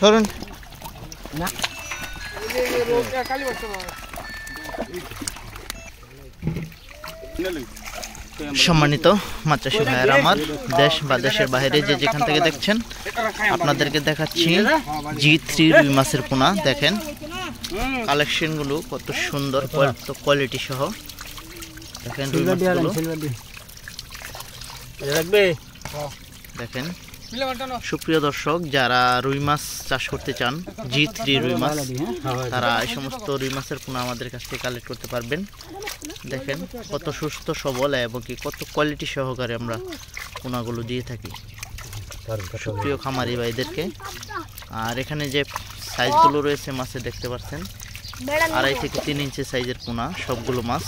সরুন। সম্মানিত মাছ চাষি ভাইয়েরা আমার, দেশ বা দেশের বাইরে যে যেখান থেকে দেখছেন, আপনাদেরকে দেখাচ্ছি G3 রুই মাছের পোনা। দেখেন কালেকশনগুলো কত সুন্দর, কোয়ালিটি সহ। দেখেন রুই মাছগুলো, দেখেন। সুপ্রিয় দর্শক, যারা রুই মাছ চাষ করতে চান, G3 রুই মাছ, তারা এই সমস্ত রুই মাছের পোনা আমাদের কাছ থেকে কালেক্ট করতে পারবেন। দেখেন কত সুস্থ সবল এবং কি কত কোয়ালিটি সহকারে আমরা পোনাগুলো দিয়ে থাকি সুপ্রিয় খামারি ভাইদেরকে। আর এখানে যে সাইজগুলো রয়েছে মাছে দেখতে পাচ্ছেন, 2.5 থেকে 3 ইঞ্চি সাইজের পোনা সবগুলো মাছ।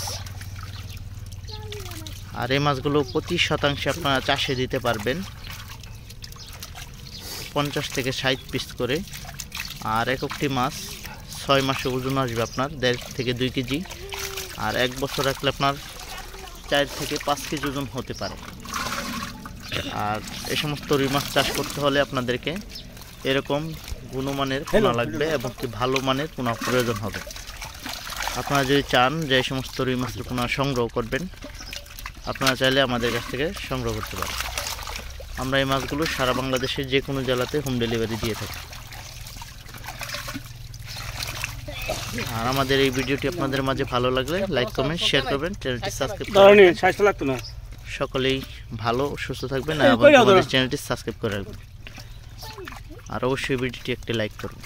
আর এই মাছগুলো প্রতি শতাংশে আপনারা চাষে দিতে পারবেন 50 থেকে 60 পিস করে। আর একটি মাছ 6 মাসে ওজন আসবে আপনার 1.5 থেকে 2 কেজি। আর 1 বছর রাখলে আপনার 4 থেকে 5 কেজি ওজন হতে পারে। আর এই সমস্ত রুই মাছ চাষ করতে হলে আপনাদেরকে এরকম গুণমানের পোনা লাগবে এবং কি ভালো মানের পোনা প্রয়োজন হবে। আপনারা যদি চান যে এই সমস্ত রুই মাছের পোনা সংগ্রহ করবেন, আপনারা চাইলে আমাদের কাছ থেকে সংগ্রহ করতে পারেন। আমরা এই মাছগুলো সারা বাংলাদেশের যে কোনো জেলাতে হোম ডেলিভারি দিয়ে থাকি। আর আমাদের এই ভিডিওটি আপনাদের মাঝে ভালো লাগলে লাইক কমেন্ট শেয়ার করবেন, চ্যানেলটি সাবস্ক্রাইব করবেন। সকলেই ভালো সুস্থ থাকবেন এবং আমাদের চ্যানেলটি সাবস্ক্রাইব করে রাখবেন। আর অবশ্যই ভিডিওটি একটি লাইক করবেন।